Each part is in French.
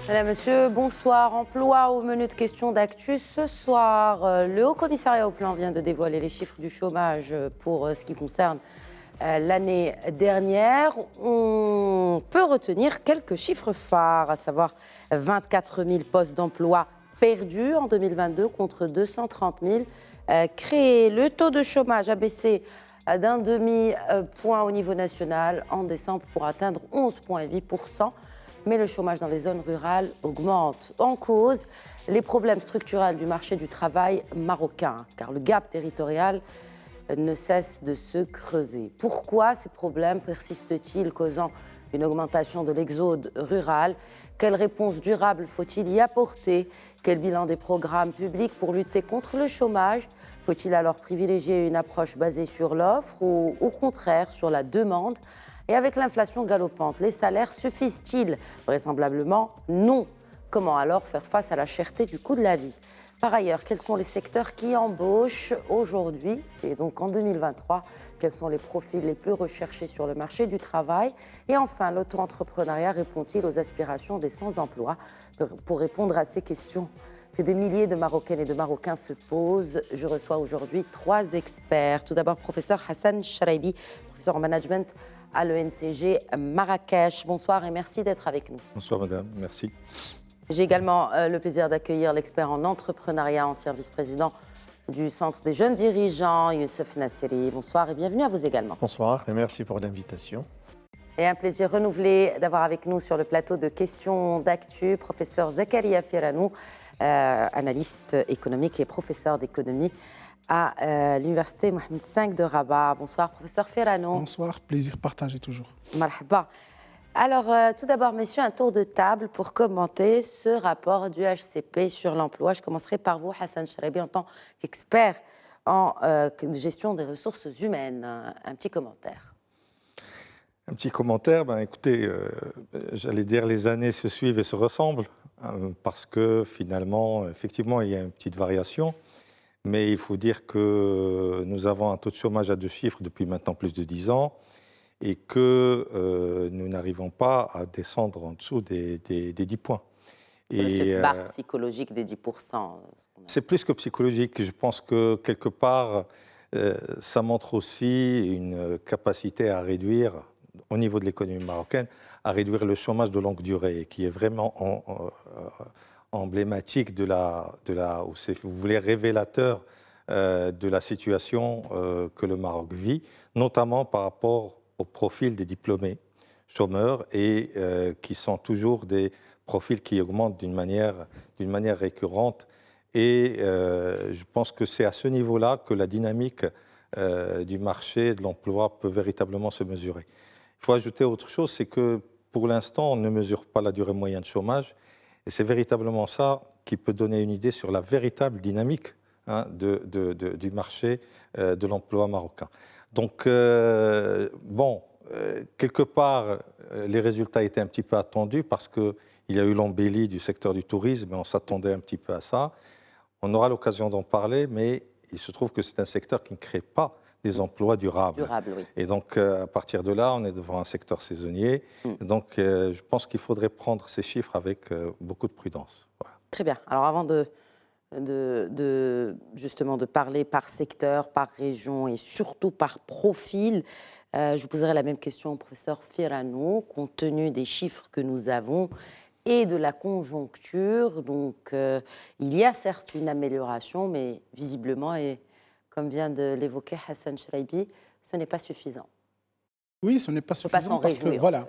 Madame, Monsieur, bonsoir. Emploi au menu de questions d'actu. Ce soir, le Haut-Commissariat au Plan vient de dévoiler les chiffres du chômage pour ce qui concerne l'année dernière. On peut retenir quelques chiffres phares, à savoir 24 000 postes d'emploi perdus en 2022 contre 230 000 créés. Le taux de chômage a baissé d'un demi-point au niveau national en décembre pour atteindre 11,8%. Mais le chômage dans les zones rurales augmente. En cause, les problèmes structurels du marché du travail marocain, car le gap territorial ne cesse de se creuser. Pourquoi ces problèmes persistent-ils, causant une augmentation de l'exode rural? Quelle réponse durable faut-il y apporter? Quel bilan des programmes publics pour lutter contre le chômage? Faut-il alors privilégier une approche basée sur l'offre ou au contraire sur la demande? Et avec l'inflation galopante, les salaires suffisent-ils? Vraisemblablement non. Comment alors faire face à la cherté du coût de la vie? Par ailleurs, quels sont les secteurs qui embauchent aujourd'hui et donc en 2023? Quels sont les profils les plus recherchés sur le marché du travail? Et enfin, l'auto-entrepreneuriat répond-il aux aspirations des sans-emploi? Pour répondre à ces questions que des milliers de Marocaines et de Marocains se posent, je reçois aujourd'hui 3 experts. Tout d'abord, professeur Hassan Charaibi, professeur en management à l'ENCG Marrakech. Bonsoir et merci d'être avec nous. Bonsoir madame, merci. J'ai également le plaisir d'accueillir l'expert en entrepreneuriat, ancien vice-président du Centre des jeunes dirigeants, Youssef Nassiri. Bonsoir et bienvenue à vous également. Bonsoir et merci pour l'invitation. Et un plaisir renouvelé d'avoir avec nous sur le plateau de questions d'actu, professeur Zakaria Firanou, analyste économique et professeur d'économie à l'Université Mohamed V de Rabat. Bonsoir, professeur Firanou. Bonsoir, plaisir partagé toujours. Marhaba. Alors, tout d'abord, messieurs, un tour de table pour commenter ce rapport du HCP sur l'emploi. Je commencerai par vous, Hassan Charaibi, en tant qu'expert en gestion des ressources humaines. Un petit commentaire. Un petit commentaire, écoutez, j'allais dire les années se suivent et se ressemblent, parce que finalement, effectivement, il y a une petite variation. Mais il faut dire que nous avons un taux de chômage à 2 chiffres depuis maintenant plus de 10 ans et que nous n'arrivons pas à descendre en dessous des 10 points. Et cette barre psychologique des 10%. C'est plus que psychologique. Je pense que quelque part, ça montre aussi une capacité à réduire, au niveau de l'économie marocaine, à réduire le chômage de longue durée, qui est vraiment emblématique ou si vous voulez, révélateur de la situation que le Maroc vit, notamment par rapport au profil des diplômés chômeurs et qui sont toujours des profils qui augmentent d'une manière récurrente. Et je pense que c'est à ce niveau-là que la dynamique du marché de l'emploi peut véritablement se mesurer. Il faut ajouter autre chose, c'est que pour l'instant, on ne mesure pas la durée moyenne de chômage. Et c'est véritablement ça qui peut donner une idée sur la véritable dynamique du marché de l'emploi marocain. Donc, quelque part, les résultats étaient un petit peu attendus parce qu'il y a eu l'embellie du secteur du tourisme et on s'attendait un petit peu à ça. On aura l'occasion d'en parler, mais il se trouve que c'est un secteur qui ne crée pas des emplois durables. Oui. Et donc, à partir de là, on est devant un secteur saisonnier. Donc, je pense qu'il faudrait prendre ces chiffres avec beaucoup de prudence. Voilà. Très bien. Alors, avant justement de parler par secteur, par région et surtout par profil, je vous poserai la même question au professeur Firanou, compte tenu des chiffres que nous avons et de la conjoncture. Donc, il y a certes une amélioration, mais visiblement, et comme vient de l'évoquer Hassan Charaibi, ce n'est pas suffisant. Oui, ce n'est pas suffisant parce que, voilà.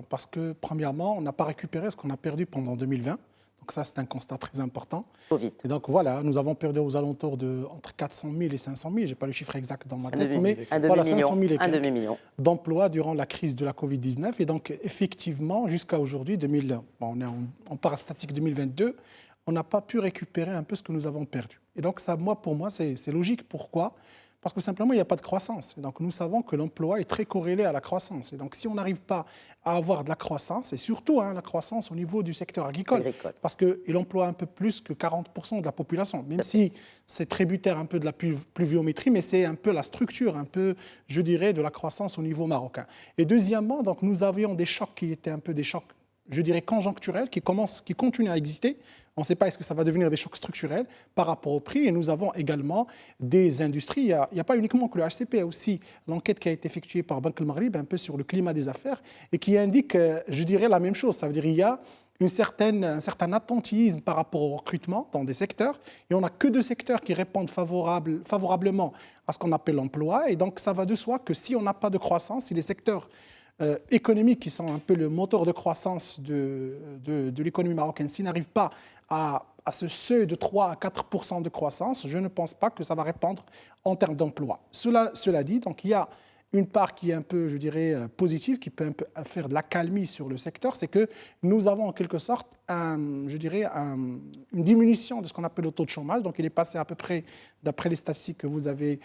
Parce que, premièrement, on n'a pas récupéré ce qu'on a perdu pendant 2020. Donc ça, c'est un constat très important. Covid. Et donc voilà, nous avons perdu aux alentours de entre 400 000 et 500 000, je n'ai pas le chiffre exact dans ma tête, mais voilà, 500 000 et quelques d'emplois durant la crise de la Covid-19. Et donc effectivement, jusqu'à aujourd'hui, on part à statistique 2022, on n'a pas pu récupérer un peu ce que nous avons perdu. Et donc ça, pour moi, c'est logique. Pourquoi ? Parce que simplement, il n'y a pas de croissance. Et donc, nous savons que l'emploi est très corrélé à la croissance. Et donc, si on n'arrive pas à avoir de la croissance, et surtout la croissance au niveau du secteur agricole, parce qu'il emploie un peu plus que 40% de la population, même si c'est tributaire un peu de la pluviométrie, mais c'est un peu la structure, un peu, je dirais, de la croissance au niveau marocain. Et deuxièmement, donc, nous avions des chocs qui étaient un peu des chocs je dirais, conjoncturels qui continuent à exister. On ne sait pas est-ce que ça va devenir des chocs structurels par rapport au prix. Et nous avons également des industries. Il n'y a pas uniquement que le HCP, il y a aussi l'enquête qui a été effectuée par Banque El Maghrib, un peu sur le climat des affaires, et qui indique, je dirais, la même chose. Ça veut dire qu'il y a un certain attentisme par rapport au recrutement dans des secteurs. Et on n'a que 2 secteurs qui répondent favorablement à ce qu'on appelle l'emploi. Et donc, ça va de soi que si on n'a pas de croissance, si les secteurs économiques qui sont un peu le moteur de croissance de l'économie marocaine, s'ils n'arrivent pas à ce seuil de 3 à 4% de croissance, je ne pense pas que ça va répondre en termes d'emploi. Cela dit, donc, il y a une part qui est un peu, je dirais, positive, qui peut un peu faire de l'accalmie sur le secteur, c'est que nous avons en quelque sorte, une diminution de ce qu'on appelle le taux de chômage. Donc, il est passé à peu près, d'après les statistiques que vous avez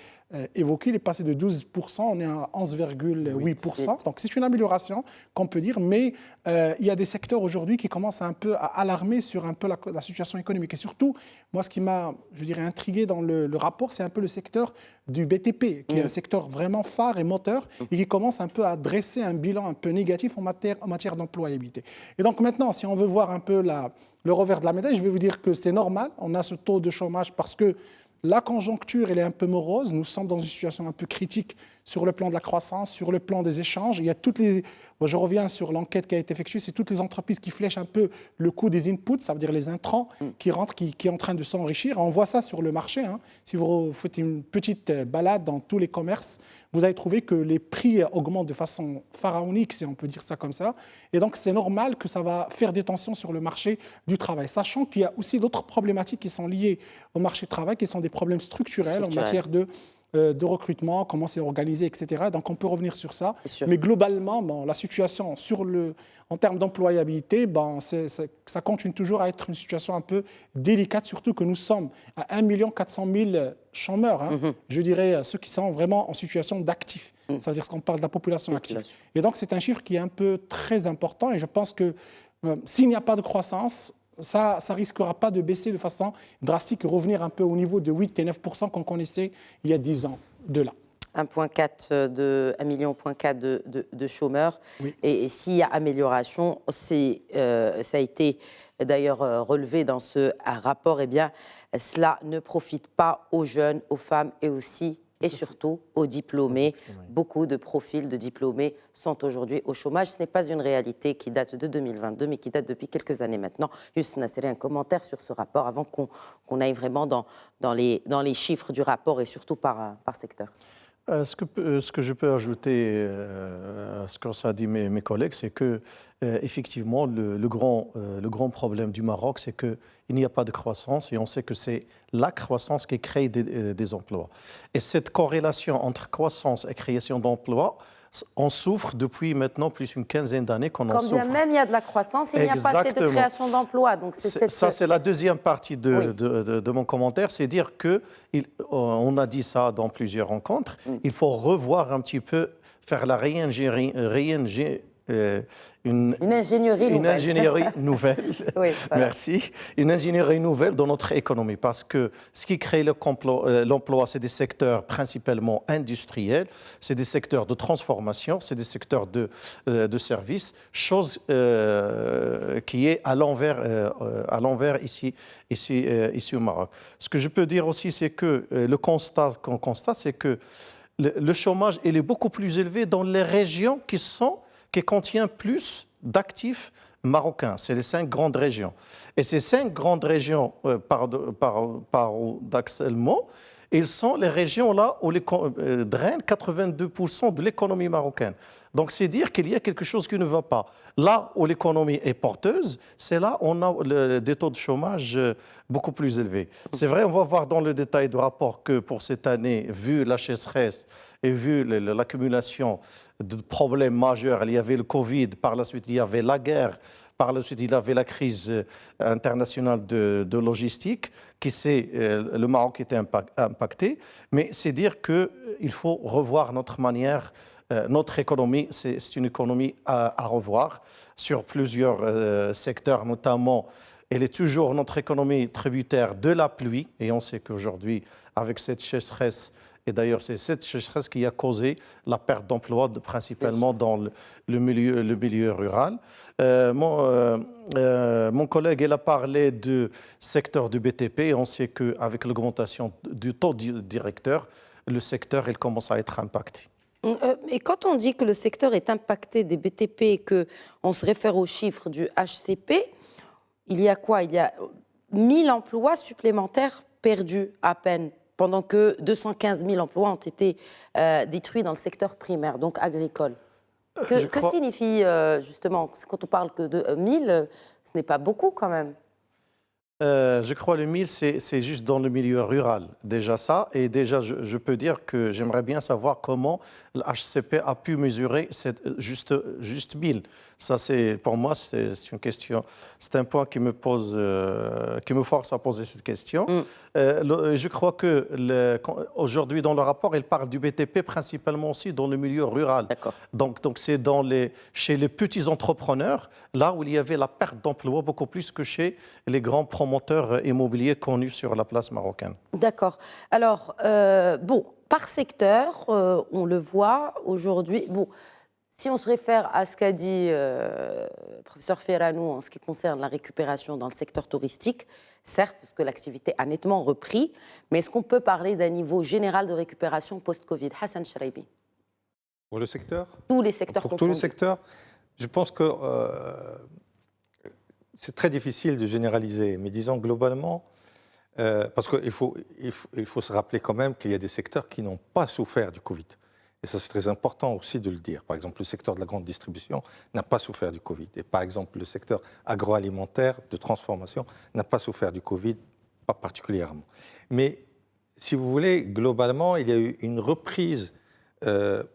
évoquées, il est passé de 12%, on est à 11,8%. Donc, c'est une amélioration qu'on peut dire, mais il y a des secteurs aujourd'hui qui commencent un peu à alarmer sur un peu la situation économique. Et surtout, moi, ce qui m'a, je dirais, intrigué dans le rapport, c'est un peu le secteur du BTP, qui est un secteur vraiment phare et moteur, et qui commence un peu à dresser un bilan un peu négatif en matière d'employabilité. Et donc maintenant, si on veut voir un peu le revers de la médaille, je vais vous dire que c'est normal, on a ce taux de chômage parce que la conjoncture, elle est un peu morose. Nous sommes dans une situation un peu critique sur le plan de la croissance, sur le plan des échanges. Il y a je reviens sur l'enquête qui a été effectuée, c'est toutes les entreprises qui flèchent un peu le coût des inputs, ça veut dire les intrants qui rentrent, qui est en train de s'enrichir. On voit ça sur le marché. Si vous faites une petite balade dans tous les commerces, vous allez trouver que les prix augmentent de façon pharaonique, si on peut dire ça comme ça. Et donc, c'est normal que ça va faire des tensions sur le marché du travail, sachant qu'il y a aussi d'autres problématiques qui sont liées au marché du travail, qui sont des problèmes structurels. En matière de recrutement, comment c'est organisé, etc. Donc, on peut revenir sur ça. Mais globalement, la situation en termes d'employabilité, ça continue toujours à être une situation un peu délicate, surtout que nous sommes à 1 400 000 chômeurs. Je dirais ceux qui sont vraiment en situation d'actifs. Ça veut dire qu'on parle de la population active. Et donc, c'est un chiffre qui est un peu très important. Et je pense que s'il n'y a pas de croissance, ça ne risquera pas de baisser de façon drastique et revenir un peu au niveau de 8 et 9% qu'on connaissait il y a 10 ans de là. 1,4 million de chômeurs. Oui. Et s'il y a amélioration, ça a été d'ailleurs relevé dans ce rapport, eh bien, cela ne profite pas aux jeunes, aux femmes et aussi et surtout aux diplômés. Beaucoup de profils de diplômés sont aujourd'hui au chômage. Ce n'est pas une réalité qui date de 2022, mais qui date depuis quelques années maintenant. Juste Nasseri, un commentaire sur ce rapport avant qu'on aille vraiment dans les chiffres du rapport et surtout par secteur. Ce que je peux ajouter à ce qu'ont dit mes collègues, c'est que effectivement le grand problème du Maroc, c'est qu'il n'y a pas de croissance et on sait que c'est la croissance qui crée des emplois. Et cette corrélation entre croissance et création d'emplois, on souffre depuis maintenant plus d'une quinzaine d'années qu'on en souffre. Quand bien même il y a de la croissance, il n'y a pas assez de création d'emplois. Donc ça, c'est la deuxième partie de mon commentaire, c'est dire qu'on a dit ça dans plusieurs rencontres, il faut revoir un petit peu, faire la une ingénierie nouvelle. Oui, voilà. Merci. Une ingénierie nouvelle dans notre économie, parce que ce qui crée l'emploi, c'est des secteurs principalement industriels, c'est des secteurs de transformation, c'est des secteurs de services, chose qui est à l'envers ici au Maroc. Ce que je peux dire aussi, c'est que le constat qu'on constate, c'est que le chômage il est beaucoup plus élevé dans les régions qui contient plus d'actifs marocains. C'est les 5 grandes régions. Et ces 5 grandes régions, paradoxalement, ils sont les régions là où drainent 82% de l'économie marocaine. Donc, c'est dire qu'il y a quelque chose qui ne va pas. Là où l'économie est porteuse, c'est là où on a des taux de chômage beaucoup plus élevés. C'est vrai, on va voir dans le détail du rapport que pour cette année, vu la sécheresse et vu l'accumulation de problèmes majeurs, il y avait le Covid, par la suite il y avait la guerre, par la suite il y avait la crise internationale de logistique, le Maroc était impacté, mais c'est dire qu'il faut revoir notre manière. Notre économie, c'est une économie à revoir sur plusieurs secteurs, notamment, elle est toujours notre économie tributaire de la pluie, et on sait qu'aujourd'hui, avec cette sécheresse, Et d'ailleurs, c'est cette sécheresse qui a causé la perte d'emplois, principalement dans le milieu rural. Mon collègue, il a parlé du secteur du BTP. Et on sait qu'avec l'augmentation du taux directeur, le secteur il commence à être impacté. Et quand on dit que le secteur est impacté des BTP et qu'on se réfère aux chiffres du HCP, il y a quoi? Il y a 1000 emplois supplémentaires perdus à peine, pendant que 215 000 emplois ont été détruits dans le secteur primaire, donc agricole. Que signifie justement, quand on parle que de 1000, ce n'est pas beaucoup quand même? Je crois que le 1000, c'est juste dans le milieu rural, déjà ça. Et déjà, je peux dire que j'aimerais bien savoir comment le HCP a pu mesurer cette juste 1000. Ça, pour moi, c'est une question, c'est un point qui me force à poser cette question. Je crois que aujourd'hui, dans le rapport, il parle du BTP principalement aussi dans le milieu rural. Donc c'est chez les petits entrepreneurs, là où il y avait la perte d'emploi beaucoup plus que chez les grands promoteurs immobiliers connus sur la place marocaine. D'accord. Alors, par secteur, on le voit aujourd'hui. Bon, si on se réfère à ce qu'a dit le professeur Ferranou en ce qui concerne la récupération dans le secteur touristique, certes, parce que l'activité a nettement repris, mais est-ce qu'on peut parler d'un niveau général de récupération post-Covid? Hassan Cheraibi. Pour le secteur? Tous les secteurs confondus. Pour tous les secteurs, je pense que c'est très difficile de généraliser, mais disons globalement, parce qu'il faut se rappeler quand même qu'il y a des secteurs qui n'ont pas souffert du Covid. Et ça, c'est très important aussi de le dire. Par exemple, le secteur de la grande distribution n'a pas souffert du Covid. Et par exemple, le secteur agroalimentaire de transformation n'a pas souffert du Covid, pas particulièrement. Mais si vous voulez, globalement, il y a eu une reprise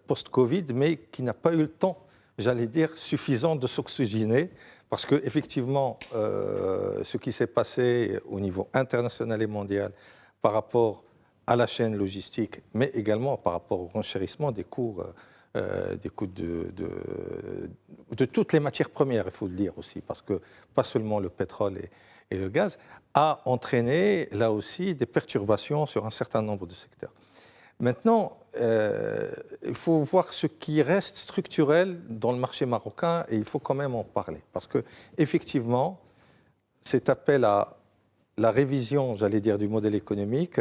post-Covid, mais qui n'a pas eu le temps, j'allais dire, suffisant de s'oxygéner. Parce qu'effectivement, ce qui s'est passé au niveau international et mondial par rapport à la chaîne logistique, mais également par rapport au renchérissement des coûts de toutes les matières premières, il faut le dire aussi, parce que pas seulement le pétrole et le gaz, a entraîné là aussi des perturbations sur un certain nombre de secteurs. Maintenant, il faut voir ce qui reste structurel dans le marché marocain et il faut quand même en parler. Parce qu'effectivement, cet appel à la révision, j'allais dire, du modèle économique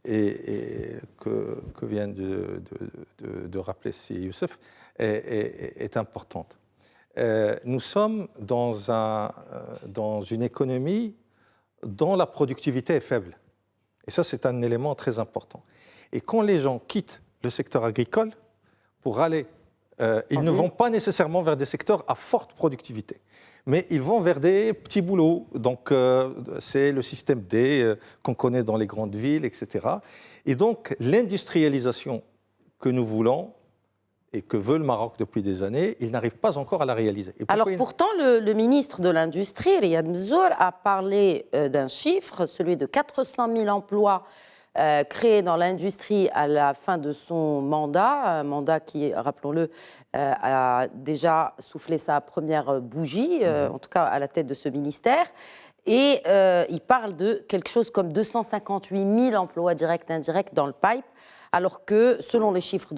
et que vient de rappeler Youssef est importante. Nous sommes dans une économie dont la productivité est faible. Et ça, c'est un élément très important. Et quand les gens quittent le secteur agricole pour aller, ils ne vont pas nécessairement vers des secteurs à forte productivité, mais ils vont vers des petits boulots. Donc, c'est le système D qu'on connaît dans les grandes villes, etc. Et donc, l'industrialisation que nous voulons et que veut le Maroc depuis des années, il n'arrive pas encore à la réaliser. Alors pourtant, le ministre de l'Industrie, Riyad Mzour, a parlé d'un chiffre, celui de 400 000 emplois créé dans l'industrie à la fin de son mandat, un mandat qui, rappelons-le, a déjà soufflé sa première bougie, en tout cas à la tête de ce ministère. Et il parle de quelque chose comme 258 000 emplois directs et indirects dans le pipe, alors que, selon les chiffres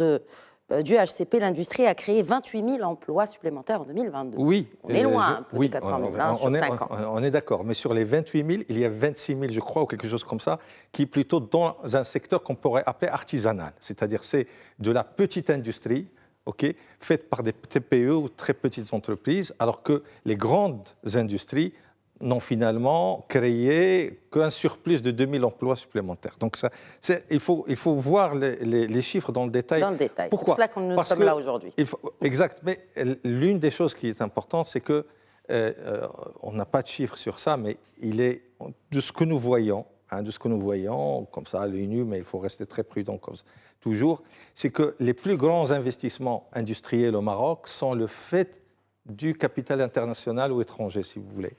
du HCP, l'industrie a créé 28 000 emplois supplémentaires en 2022. Oui. On est loin un peu de 400 000 sur 5 ans. On est d'accord, mais sur les 28 000, il y a 26 000, je crois, ou quelque chose comme ça, qui est plutôt dans un secteur qu'on pourrait appeler artisanal. C'est-à-dire c'est de la petite industrie, faite par des TPE ou très petites entreprises, alors que les grandes industries n'ont finalement créé qu'un surplus de 2 000 emplois supplémentaires. Donc il faut voir les chiffres dans le détail. Dans le détail. Pourquoi ? C'est pour cela que nous sommes là aujourd'hui. Exact. Mais l'une des choses qui est importante, c'est que on n'a pas de chiffres sur ça, mais il est de ce que nous voyons, comme ça à l'œil nu, mais il faut rester très prudent comme ça, toujours, c'est que les plus grands investissements industriels au Maroc sont le fait du capital international ou étranger, si vous voulez.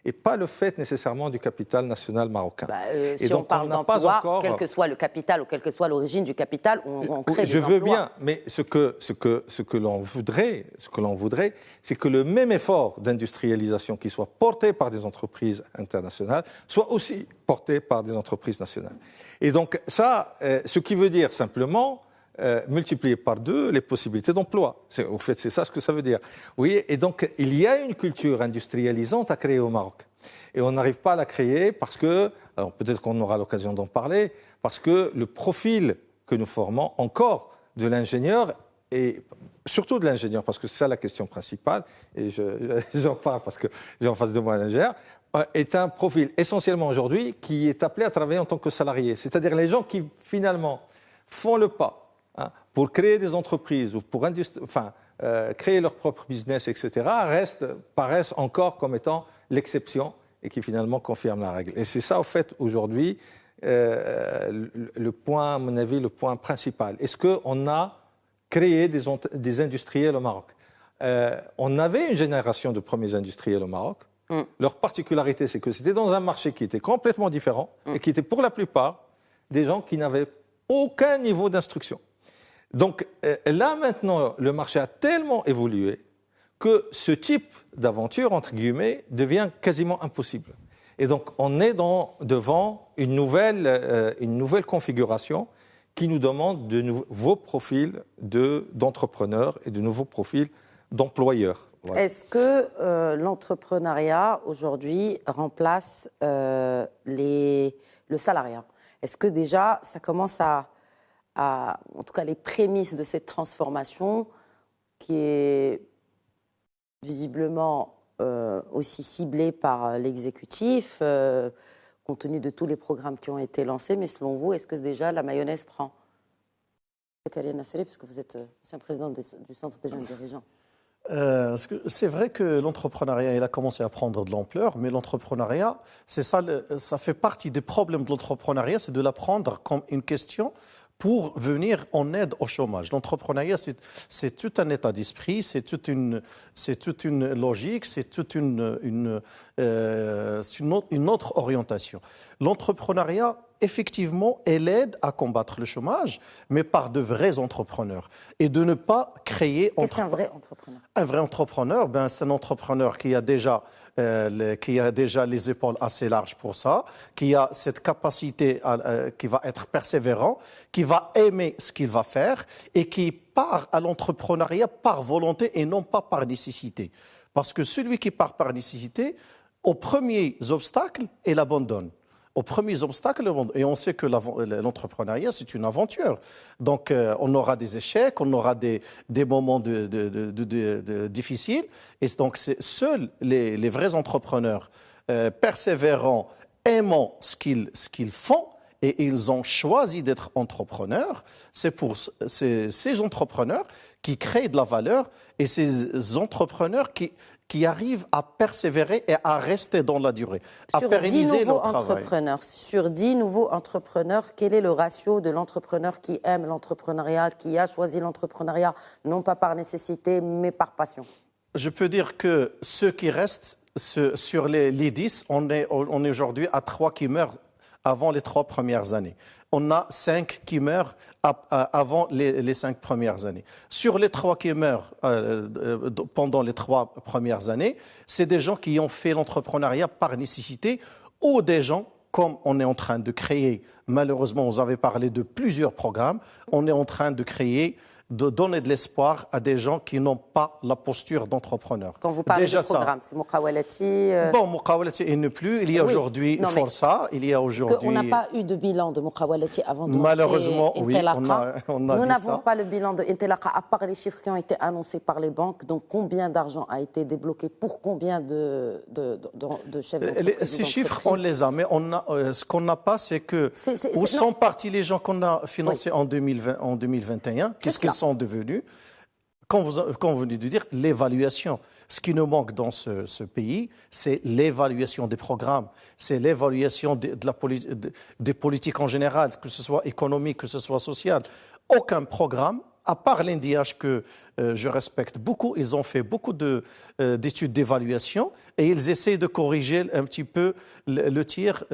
et pas le fait nécessairement du capital national marocain. Si on parle d'emploi, quel que soit le capital ou quelle que soit l'origine du capital, on crée des emplois. Je veux bien, mais ce que l'on voudrait, c'est que le même effort d'industrialisation qui soit porté par des entreprises internationales soit aussi porté par des entreprises nationales. Et donc ça, ce qui veut dire simplement multiplier par 2 les possibilités d'emploi. Au fait, c'est ça ce que ça veut dire. Oui, et donc il y a une culture industrialisante à créer au Maroc. Et on n'arrive pas à la créer parce que, alors peut-être qu'on aura l'occasion d'en parler, parce que le profil que nous formons encore de l'ingénieur, et surtout de l'ingénieur, parce que c'est ça la question principale, et j'en parle parce que j'ai en face de moi un ingénieur, est un profil essentiellement aujourd'hui qui est appelé à travailler en tant que salarié. C'est-à-dire les gens qui finalement font le pas pour créer des entreprises ou pour créer leur propre business, etc., paraissent encore comme étant l'exception et qui finalement confirment la règle. Et c'est ça, au fait, aujourd'hui, le point, à mon avis, le point principal. Est-ce qu'on a créé des industriels au Maroc ? On avait une génération de premiers industriels au Maroc. Leur particularité, c'est que c'était dans un marché qui était complètement différent et qui était pour la plupart des gens qui n'avaient aucun niveau d'instruction. Donc là, maintenant, le marché a tellement évolué que ce type d'aventure, entre guillemets, devient quasiment impossible. Et donc, on est devant une nouvelle configuration qui nous demande de nouveaux profils d'entrepreneurs et de nouveaux profils d'employeurs. Voilà. Est-ce que l'entrepreneuriat, aujourd'hui, remplace le salariat ? Est-ce que déjà, ça commence en tout cas, les prémices de cette transformation qui est visiblement aussi ciblée par l'exécutif, compte tenu de tous les programmes qui ont été lancés. Mais selon vous, est-ce que déjà la mayonnaise prend ? Khalil Nasseri, puisque vous êtes ancien président du Centre des jeunes dirigeants. C'est vrai que l'entrepreneuriat, il a commencé à prendre de l'ampleur, mais l'entrepreneuriat, ça fait partie des problèmes de l'entrepreneuriat, c'est de la prendre comme une question pour venir en aide au chômage. L'entrepreneuriat, c'est tout un état d'esprit, c'est toute une logique, c'est toute une autre orientation. L'entrepreneuriat, effectivement, elle aide à combattre le chômage, mais par de vrais entrepreneurs. Et de ne pas créer... Qu'est-ce qu'un vrai entrepreneur ? Un vrai entrepreneur, c'est un entrepreneur qui a déjà les épaules assez larges pour ça, qui a cette capacité, qui va être persévérant, qui va aimer ce qu'il va faire et qui part à l'entrepreneuriat par volonté et non pas par nécessité. Parce que celui qui part par nécessité, aux premiers obstacles, il abandonne. Aux premiers obstacles, et on sait que l'entrepreneuriat, c'est une aventure. Donc, on aura des échecs, on aura des moments difficiles. Et donc, seuls les vrais entrepreneurs persévérants, aimant ce qu'ils font, et ils ont choisi d'être entrepreneurs, c'est ces entrepreneurs qui créent de la valeur et ces entrepreneurs qui arrivent à persévérer et à rester dans la durée, à pérenniser leur travail. Sur 10 nouveaux entrepreneurs, quel est le ratio de l'entrepreneur qui aime l'entrepreneuriat, qui a choisi l'entrepreneuriat, non pas par nécessité, mais par passion ? Je peux dire que ceux qui restent, sur les 10, on est aujourd'hui à 3 qui meurent avant les 3 premières années. On a 5 qui meurent avant les 5 premières années. Sur les 3 qui meurent pendant les 3 premières années, c'est des gens qui ont fait l'entrepreneuriat par nécessité ou des gens, comme on est en train de créer, malheureusement, vous avez parlé de plusieurs programmes, on est en train de créer, de donner de l'espoir à des gens qui n'ont pas la posture d'entrepreneur. Quand vous parlez de programme, c'est Moukawalati Bon, Moukawalati, il n'est plus. Il y a aujourd'hui Força, il y a aujourd'hui... Parce qu'on n'a pas eu de bilan de Moukawalati avant de malheureusement, oui, Nous n'avons pas le bilan de Intelaka, à part les chiffres qui ont été annoncés par les banques. Donc, combien d'argent a été débloqué pour combien de chefs d'entreprise? Ces chiffres, on les a, mais ce qu'on n'a pas, c'est que... Où sont partis les gens qu'on a financés en 2021 ? Qu'est-ce qu'ils sont devenus? Comme vous venez de dire, l'évaluation. Ce qui nous manque dans ce pays, c'est l'évaluation des programmes, c'est l'évaluation des politiques en général, que ce soit économique, que ce soit social. Aucun programme, à part l'NDH que je respecte beaucoup. Ils ont fait beaucoup d'études d'évaluation et ils essayent de corriger un petit peu le tir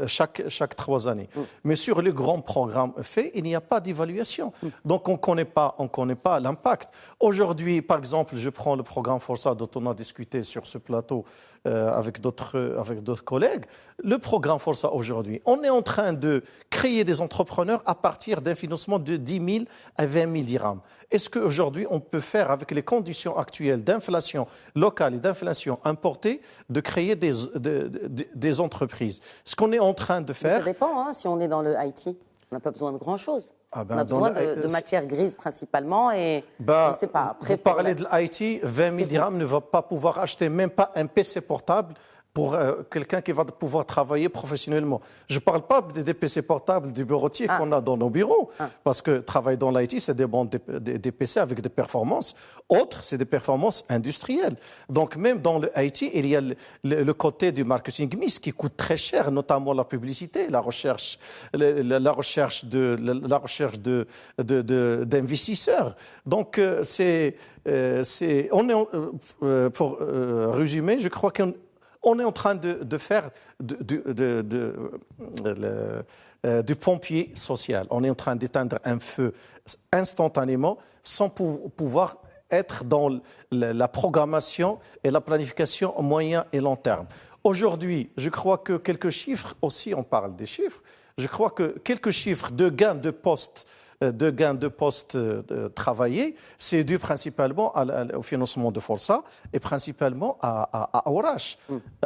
chaque 3 années. Mais sur les grands programmes faits, il n'y a pas d'évaluation. Donc, on ne connaît pas l'impact. Aujourd'hui, par exemple, je prends le programme Força dont on a discuté sur ce plateau avec d'autres collègues. Le programme Força aujourd'hui, on est en train de créer des entrepreneurs à partir d'un financement de 10 000 à 20 000 dirhams. Est-ce qu'aujourd'hui, on peut faire, avec les conditions actuelles d'inflation locale et d'inflation importée, de créer des entreprises? Ce qu'on est en train de faire... Mais ça dépend, hein, si on est dans le IT. On n'a pas besoin de grand-chose. On a besoin de matières grises principalement et je ne sais pas. Après, vous parlez de l'IT, 20 000 dirhams ne va pas pouvoir acheter même pas un PC portable pour quelqu'un qui va pouvoir travailler professionnellement. Je ne parle pas des PC portables, des bureautiers qu'on a dans nos bureaux, parce que travailler dans l'IT, c'est des PC avec des performances. Autres, c'est des performances industrielles. Donc même dans le IT, il y a le côté du marketing mix qui coûte très cher, notamment la publicité, la recherche d'investisseurs. Donc pour résumer, je crois qu'on est en train de faire du pompier social. On est en train d'éteindre un feu instantanément sans pouvoir être dans la programmation et la planification à moyen et long terme. Aujourd'hui, je crois que quelques chiffres, aussi on parle des chiffres, je crois que quelques chiffres de gains de postes travaillés, c'est dû principalement au financement de Força et principalement à Aourach.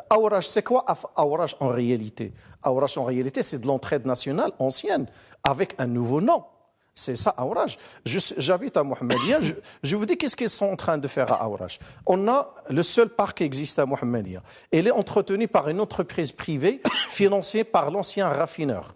Aourach, c'est quoi Aourach en réalité? Aourach en réalité, c'est de l'entraide nationale ancienne avec un nouveau nom. C'est ça, Aourach. J'habite à Mohammedia. Je vous dis qu'est-ce qu'ils sont en train de faire à Aourach. On a le seul parc qui existe à Mohammedia. Il est entretenu par une entreprise privée financée par l'ancien raffineur.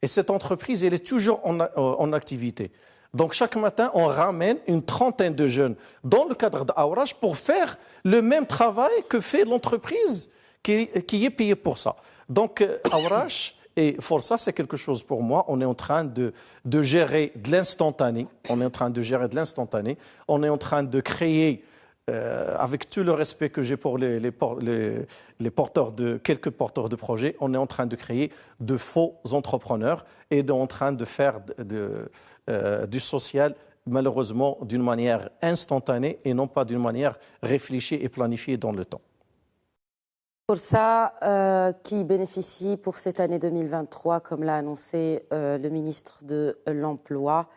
Et cette entreprise, elle est toujours en activité. Donc, chaque matin, on ramène une trentaine de jeunes dans le cadre d'Aourach pour faire le même travail que fait l'entreprise qui est payée pour ça. Donc, Aourach et Força, c'est quelque chose pour moi. On est en train de gérer de l'instantané. On est en train de créer... avec tout le respect que j'ai pour quelques porteurs de projets, on est en train de créer de faux entrepreneurs et en train de faire du social, malheureusement, d'une manière instantanée et non pas d'une manière réfléchie et planifiée dans le temps. Força, qui bénéficie pour cette année 2023, comme l'a annoncé le ministre de l'Emploi,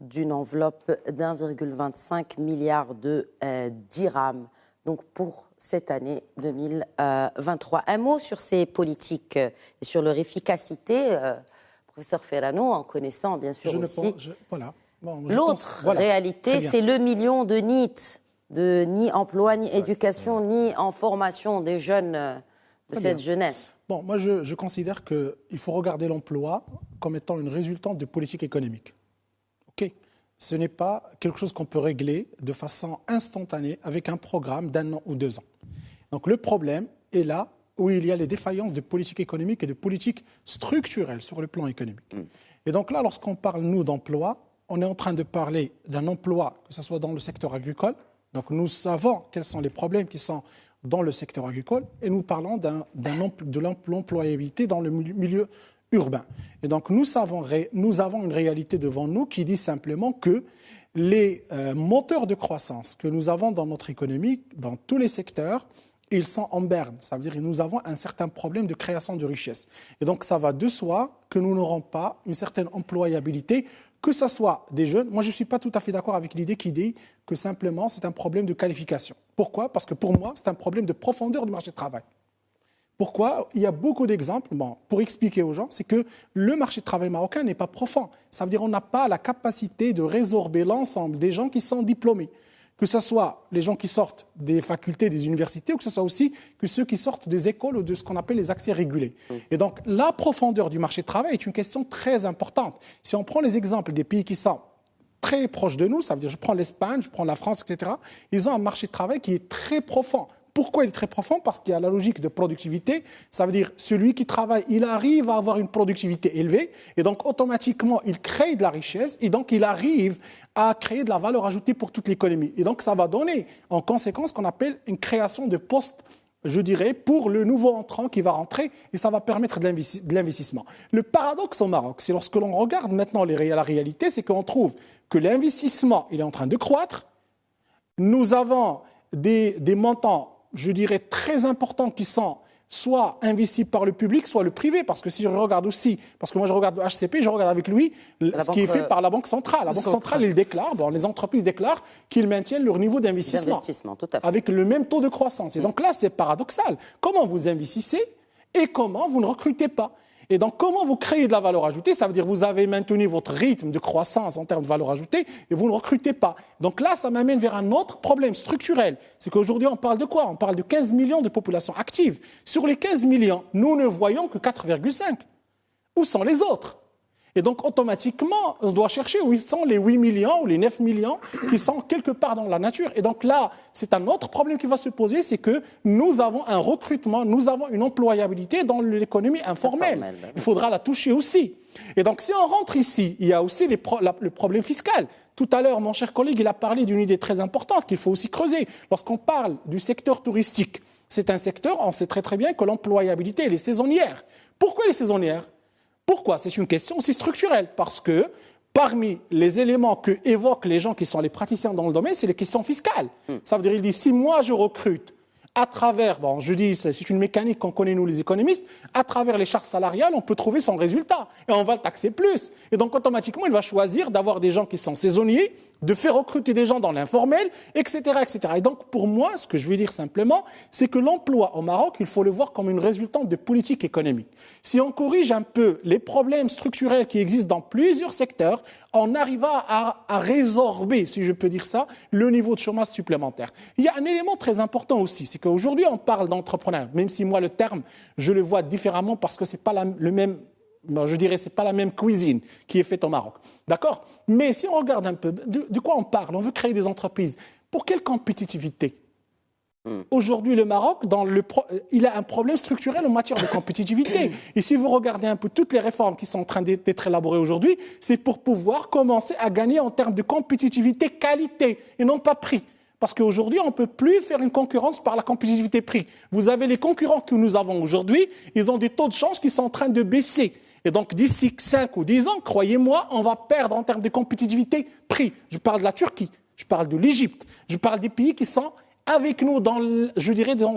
d'une enveloppe d'1,25 milliard de dirhams, donc pour cette année 2023. Un mot sur ces politiques et sur leur efficacité, professeur Ferrano, en connaissant bien sûr l'autre réalité, c'est le million de NEET, de ni emploi, ni éducation, ni en formation des jeunes de cette jeunesse. Bon, moi je considère qu'il faut regarder l'emploi comme étant une résultante de politique économique. OK. Ce n'est pas quelque chose qu'on peut régler de façon instantanée avec un programme d'1 an ou 2 ans. Donc le problème est là où il y a les défaillances de politique économique et de politique structurelle sur le plan économique. Et donc là, lorsqu'on parle, nous, d'emploi, on est en train de parler d'un emploi, que ce soit dans le secteur agricole. Donc nous savons quels sont les problèmes qui sont dans le secteur agricole et nous parlons de l'employabilité dans le milieu urbain. Et donc nous avons une réalité devant nous qui dit simplement que les moteurs de croissance que nous avons dans notre économie, dans tous les secteurs, ils sont en berne. Ça veut dire que nous avons un certain problème de création de richesse. Et donc ça va de soi que nous n'aurons pas une certaine employabilité, que ce soit des jeunes. Moi, je ne suis pas tout à fait d'accord avec l'idée qui dit que simplement c'est un problème de qualification. Pourquoi ? Parce que pour moi, c'est un problème de profondeur du marché du travail. Pourquoi ? Il y a beaucoup d'exemples. Bon, pour expliquer aux gens, c'est que le marché du travail marocain n'est pas profond. Ça veut dire qu'on n'a pas la capacité de résorber l'ensemble des gens qui sont diplômés. Que ce soit les gens qui sortent des facultés, des universités, ou que ce soit aussi que ceux qui sortent des écoles ou de ce qu'on appelle les accès régulés. Et donc, la profondeur du marché du travail est une question très importante. Si on prend les exemples des pays qui sont très proches de nous, ça veut dire je prends l'Espagne, je prends la France, etc., ils ont un marché de travail qui est très profond. Pourquoi il est très profond? Parce qu'il y a la logique de productivité. Ça veut dire celui qui travaille, il arrive à avoir une productivité élevée et donc automatiquement, il crée de la richesse et donc il arrive à créer de la valeur ajoutée pour toute l'économie. Et donc, ça va donner en conséquence ce qu'on appelle une création de postes, je dirais, pour le nouveau entrant qui va rentrer et ça va permettre de l'investissement. Le paradoxe au Maroc, c'est lorsque l'on regarde maintenant la réalité, c'est qu'on trouve que l'investissement, il est en train de croître. Nous avons des montants, je dirais, très importants qui sont soit investis par le public, soit le privé. Parce que si je regarde aussi, parce que moi je regarde le HCP, je regarde avec lui ce qui est fait par la Banque centrale. La Banque centrale, il déclare, les entreprises déclarent qu'ils maintiennent leur niveau d'investissement tout à fait. avec le même taux de croissance. Et donc là, c'est paradoxal. Comment vous investissez et comment vous ne recrutez pas? Et donc, comment vous créez de la valeur ajoutée? Ça veut dire que vous avez maintenu votre rythme de croissance en termes de valeur ajoutée et vous ne recrutez pas. Donc là, ça m'amène vers un autre problème structurel. C'est qu'aujourd'hui, on parle de quoi? On parle de 15 millions de populations actives. Sur les 15 millions, nous ne voyons que 4,5. Où sont les autres? Et donc, automatiquement, on doit chercher où sont les 8 millions ou les 9 millions qui sont quelque part dans la nature. Et donc là, c'est un autre problème qui va se poser, c'est que nous avons un recrutement, nous avons une employabilité dans l'économie informelle. Il faudra la toucher aussi. Et donc, si on rentre ici, il y a aussi le problème fiscal. Tout à l'heure, mon cher collègue, il a parlé d'une idée très importante qu'il faut aussi creuser. Lorsqu'on parle du secteur touristique, c'est un secteur, on sait très très bien que l'employabilité, elle est saisonnière. Pourquoi elle est saisonnière? Pourquoi? C'est une question aussi structurelle, parce que parmi les éléments que évoquent les gens qui sont les praticiens dans le domaine, c'est les questions fiscales. Ça veut dire, il dit, si moi je recrute à travers, je dis, c'est une mécanique qu'on connaît nous les économistes, à travers les charges salariales, on peut trouver son résultat et on va le taxer plus. Et donc automatiquement, il va choisir d'avoir des gens qui sont saisonniers, de faire recruter des gens dans l'informel, etc., etc. Et donc pour moi, ce que je veux dire simplement, c'est que l'emploi au Maroc, il faut le voir comme une résultante de politique économique. Si on corrige un peu les problèmes structurels qui existent dans plusieurs secteurs, on arrivera à résorber, si je peux dire ça, le niveau de chômage supplémentaire. Il y a un élément très important aussi, c'est qu'aujourd'hui on parle d'entrepreneurs, même si moi le terme, je le vois différemment parce que c'est pas le même, je dirais, c'est pas la même cuisine qui est faite au Maroc. D'accord? Mais si on regarde un peu, de quoi on parle? On veut créer des entreprises. Pour quelle compétitivité? Aujourd'hui, le Maroc, il a un problème structurel en matière de compétitivité. Et si vous regardez un peu toutes les réformes qui sont en train d'être élaborées aujourd'hui, c'est pour pouvoir commencer à gagner en termes de compétitivité qualité et non pas prix. Parce qu'aujourd'hui, on ne peut plus faire une concurrence par la compétitivité prix. Vous avez les concurrents que nous avons aujourd'hui, ils ont des taux de change qui sont en train de baisser. Et donc, d'ici 5 ou 10 ans, croyez-moi, on va perdre en termes de compétitivité prix. Je parle de la Turquie, je parle de l'Égypte, je parle des pays qui sont avec nous dans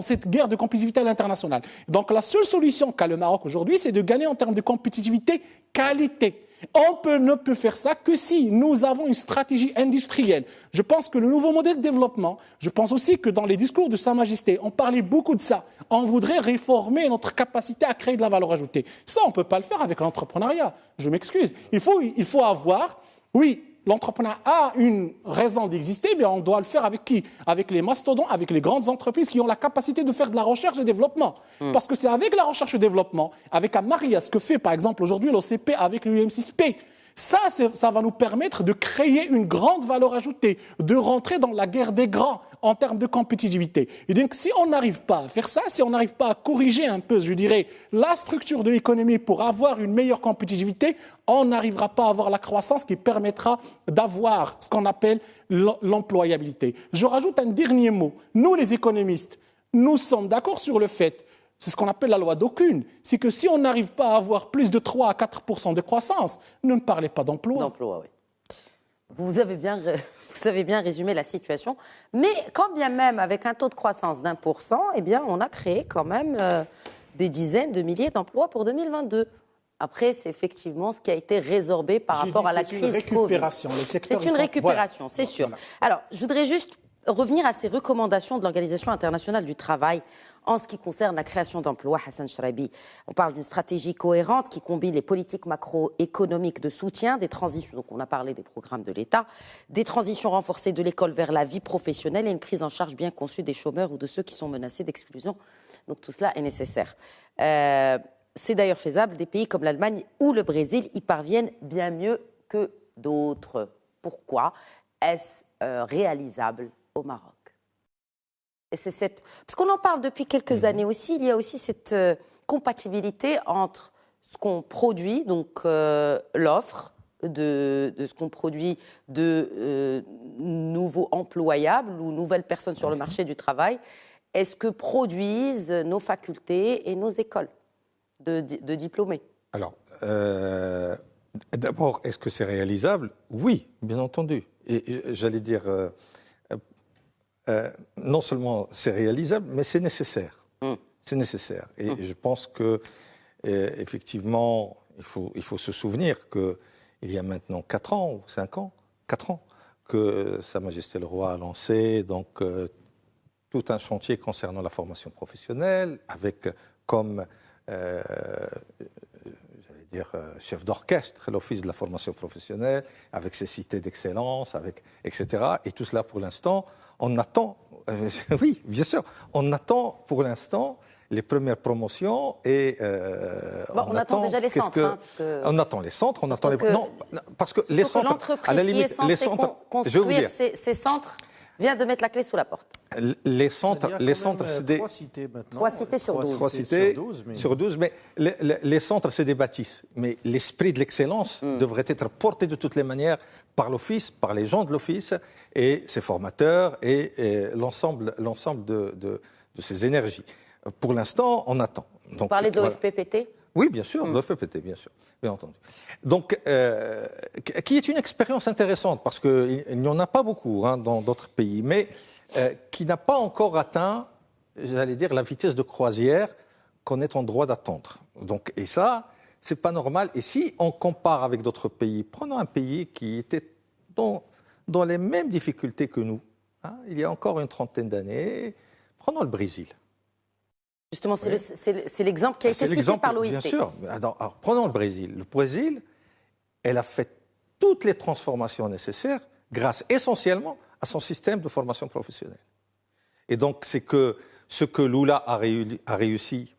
cette guerre de compétitivité à l'international. Donc la seule solution qu'a le Maroc aujourd'hui, c'est de gagner en termes de compétitivité qualité. On ne peut faire ça que si nous avons une stratégie industrielle. Je pense que le nouveau modèle de développement, je pense aussi que dans les discours de Sa Majesté, on parlait beaucoup de ça. On voudrait réformer notre capacité à créer de la valeur ajoutée. Ça, on ne peut pas le faire avec l'entrepreneuriat. Je m'excuse. Il faut avoir, oui, l'entrepreneuriat a une raison d'exister, mais on doit le faire avec qui? Avec les mastodontes, avec les grandes entreprises qui ont la capacité de faire de la recherche et développement. Parce que c'est avec la recherche et développement, avec un mariage, ce que fait par exemple aujourd'hui l'OCP avec l'UM6P, ça va nous permettre de créer une grande valeur ajoutée, de rentrer dans la guerre des grands en termes de compétitivité. Et donc, si on n'arrive pas à faire ça, si on n'arrive pas à corriger un peu, je dirais, la structure de l'économie pour avoir une meilleure compétitivité, on n'arrivera pas à avoir la croissance qui permettra d'avoir ce qu'on appelle l'employabilité. Je rajoute un dernier mot. Nous, les économistes, nous sommes d'accord sur le fait, c'est ce qu'on appelle la loi d'aucune, c'est que si on n'arrive pas à avoir plus de 3 à 4% de croissance, ne parlez pas d'emploi. D'emploi, oui. Vous avez bien résumé la situation. Mais quand bien même, avec un taux de croissance d'1%, eh bien, on a créé quand même des dizaines de milliers d'emplois pour 2022. Après, c'est effectivement ce qui a été résorbé par rapport à la crise Covid. C'est une récupération. C'est une récupération, c'est sûr. Voilà. Alors, je voudrais juste revenir à ces recommandations de l'Organisation internationale du travail en ce qui concerne la création d'emplois. Hassan Charabi, on parle d'une stratégie cohérente qui combine les politiques macroéconomiques de soutien, des transitions, donc on a parlé des programmes de l'État, des transitions renforcées de l'école vers la vie professionnelle et une prise en charge bien conçue des chômeurs ou de ceux qui sont menacés d'exclusion. Donc tout cela est nécessaire. C'est d'ailleurs faisable. Des pays comme l'Allemagne ou le Brésil y parviennent bien mieux que d'autres. Pourquoi est-ce réalisable au Maroc? Et parce qu'on en parle depuis quelques années aussi, il y a aussi cette compatibilité entre ce qu'on produit, donc l'offre de ce qu'on produit de nouveaux employables ou nouvelles personnes sur le marché du travail, est ce que produisent nos facultés et nos écoles de diplômés. Alors, d'abord, est-ce que c'est réalisable? Oui, bien entendu. Et j'allais dire, non seulement c'est réalisable, mais c'est nécessaire. C'est nécessaire. Et je pense que, effectivement, il faut se souvenir qu'il y a maintenant 4 ans ou 5 ans, 4 ans, que Sa Majesté le Roi a lancé donc, tout un chantier concernant la formation professionnelle, avec comme chef d'orchestre, l'Office de la formation professionnelle, avec ses cités d'excellence, etc. Et tout cela, pour l'instant, on attend, oui, bien sûr, on attend pour l'instant les premières promotions et on attend déjà les centres. On attend les centres, on attend les... Non, parce que les centres, l'entreprise à la limite, qui est censée construire ces centres vient de mettre la clé sous la porte. Les centres, c'est des... 3 cités maintenant. 3 cités sur 12. 3 cités sur 12, mais les centres, c'est des bâtisses. Mais l'esprit de l'excellence devrait être porté de toutes les manières par l'Office, par les gens de l'Office et ses formateurs et l'ensemble de ces énergies. Pour l'instant, on attend. Donc, vous parlez de l'OFPPT ? Oui, bien sûr, l'OFPPT, bien sûr, bien entendu. Donc, qui est une expérience intéressante, parce qu'il n'y en a pas beaucoup dans d'autres pays, mais qui n'a pas encore atteint, j'allais dire, la vitesse de croisière qu'on est en droit d'attendre. Donc, et ça, c'est pas normal. Et si on compare avec d'autres pays, prenons un pays qui était dans les mêmes difficultés que nous, il y a encore une trentaine d'années, prenons le Brésil. Justement, c'est l'exemple qui a été cité par l'OIT. Bien sûr. Alors, prenons le Brésil. Le Brésil, elle a fait toutes les transformations nécessaires grâce essentiellement à son système de formation professionnelle. Et donc, c'est que ce que Lula a réussi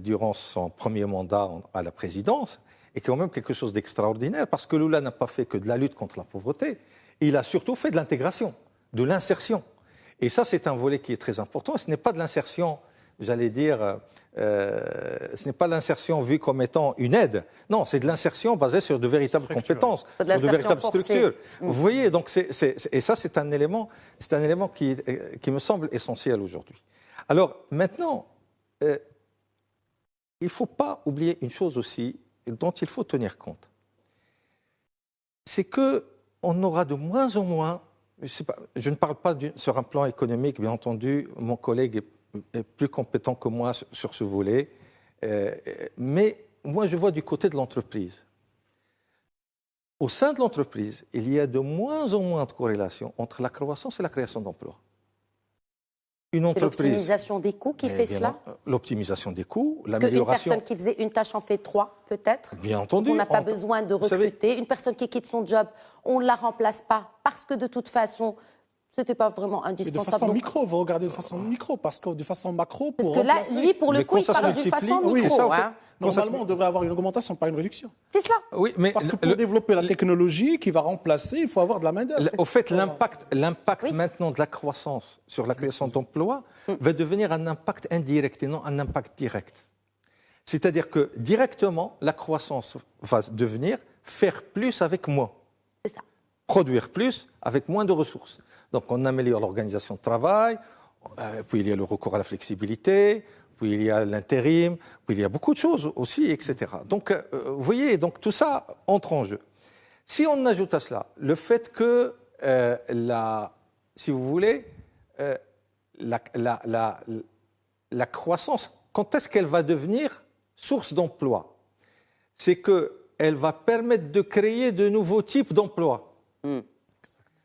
durant son premier mandat à la présidence est quand même quelque chose d'extraordinaire, parce que Lula n'a pas fait que de la lutte contre la pauvreté, il a surtout fait de l'intégration, de l'insertion. Et ça, c'est un volet qui est très important. Ce n'est pas de l'insertion, j'allais dire, ce n'est pas l'insertion vue comme étant une aide. Non, c'est de l'insertion basée sur de véritables compétences, sur de véritables structures. Vous voyez, donc et ça, c'est un élément qui me semble essentiel aujourd'hui. Alors maintenant, il ne faut pas oublier une chose aussi dont il faut tenir compte. C'est qu'on aura de moins en moins. Je ne parle pas sur un plan économique, bien entendu, mon collègue est plus compétent que moi sur ce volet, mais moi je vois du côté de l'entreprise. Au sein de l'entreprise, il y a de moins en moins de corrélation entre la croissance et la création d'emplois. Une entreprise. C'est l'optimisation des coûts qui fait cela ? L'optimisation des coûts, l'amélioration. Une personne qui faisait une tâche en fait 3, peut-être. Bien entendu. On n'a pas besoin de recruter. Une personne qui quitte son job, on ne la remplace pas parce que de toute façon, ce n'était pas vraiment indispensable. Et de façon micro, vous regardez de façon micro, parce que de façon macro, parce que là, lui, pour le coup, il parle d'une façon micro. Oui, ça, en fait, normalement, on devrait avoir une augmentation, pas une réduction. C'est cela. Oui, mais parce que pour développer la technologie qui va remplacer, il faut avoir de la main-d'œuvre. Au fait, l'impact maintenant de la croissance sur la création d'emplois va devenir un impact indirect et non un impact direct. C'est-à-dire que directement, la croissance va devenir faire plus avec moins. C'est ça. Produire plus avec moins de ressources. Donc on améliore l'organisation de travail, puis il y a le recours à la flexibilité, puis il y a l'intérim, puis il y a beaucoup de choses aussi, etc. Donc vous voyez, donc tout ça entre en jeu. Si on ajoute à cela le fait que, si vous voulez, la croissance, quand est-ce qu'elle va devenir source d'emploi? C'est qu'elle va permettre de créer de nouveaux types d'emplois.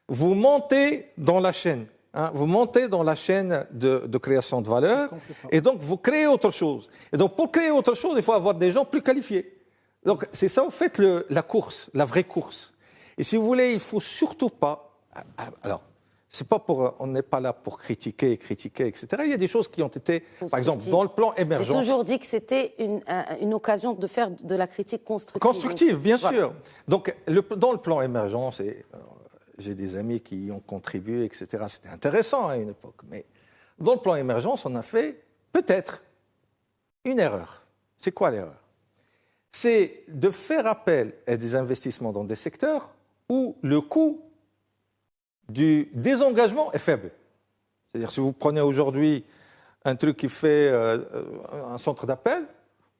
Vous montez dans la chaîne, vous montez dans la chaîne de création de valeur, et donc vous créez autre chose. Et donc pour créer autre chose, il faut avoir des gens plus qualifiés. Donc c'est ça, en fait, la course, la vraie course. Et si vous voulez, il ne faut surtout pas... Alors, on n'est pas là pour critiquer, etc. Il y a des choses qui ont été, par exemple, dans le plan émergence... J'ai toujours dit que c'était une occasion de faire de la critique constructive. Constructive, bien sûr. Donc, dans le plan émergence, j'ai des amis qui y ont contribué, etc. C'était intéressant à une époque. Mais dans le plan émergence, on a fait peut-être une erreur. C'est quoi l'erreur? C'est de faire appel à des investissements dans des secteurs où le coût du désengagement est faible. C'est-à-dire, si vous prenez aujourd'hui un truc qui fait un centre d'appel,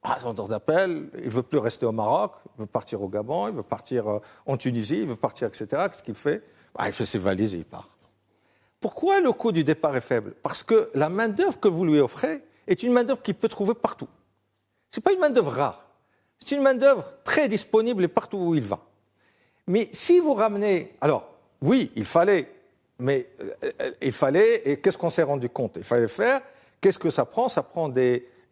un centre d'appel, il ne veut plus rester au Maroc, il veut partir au Gabon, il veut partir en Tunisie, il veut partir, etc. Qu'est-ce qu'il fait? Il fait ses valises et il part. Pourquoi le coût du départ est faible? Parce que la main-d'œuvre que vous lui offrez est une main-d'œuvre qu'il peut trouver partout. Ce n'est pas une main-d'œuvre rare. C'est une main-d'œuvre très disponible et partout où il va. Mais si vous ramenez. Alors, oui, il fallait, et qu'est-ce qu'on s'est rendu compte? Il fallait faire. Qu'est-ce que ça prend? Ça prend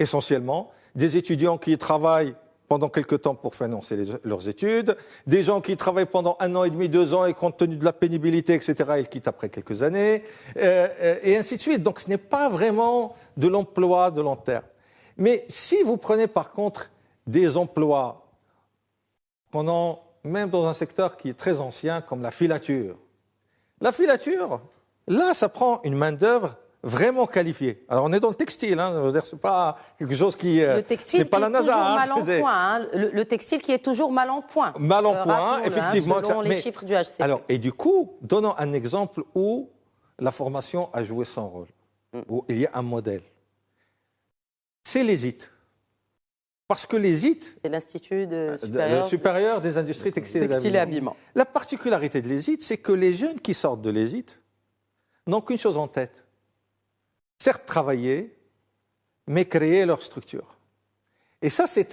essentiellement des étudiants qui travaillent pendant quelques temps pour financer leurs études, des gens qui travaillent pendant 1 an et demi, 2 ans, et compte tenu de la pénibilité, etc., ils quittent après quelques années, et ainsi de suite. Donc ce n'est pas vraiment de l'emploi de long terme. Mais si vous prenez par contre des emplois, même dans un secteur qui est très ancien, comme la filature, là, ça prend une main-d'œuvre vraiment qualifié. Alors on est dans le textile, c'est pas quelque chose qui c'est pas la NASA. Mal en point, le textile qui est toujours mal en point. Mal en point, effectivement. Selon les chiffres du HCP. Alors et du coup, donnons un exemple où la formation a joué son rôle, où il y a un modèle. C'est l'ESIT. Parce que l'ESIT, c'est l'Institut supérieur des industries textiles et habillement. La particularité de l'ESIT, c'est que les jeunes qui sortent de l'ESIT n'ont qu'une chose en tête. Certes travailler, mais créer leur structure. Et ça, c'est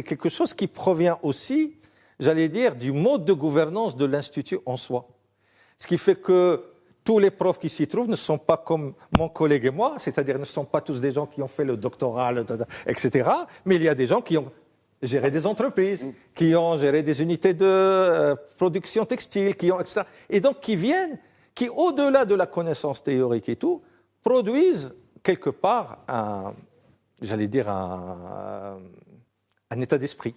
quelque chose qui provient aussi, j'allais dire, du mode de gouvernance de l'Institut en soi. Ce qui fait que tous les profs qui s'y trouvent ne sont pas comme mon collègue et moi, c'est-à-dire ne sont pas tous des gens qui ont fait le doctorat, etc., mais il y a des gens qui ont géré des entreprises, qui ont géré des unités de production textile, etc., et donc qui, au-delà de la connaissance théorique et tout, produisent quelque part un état d'esprit.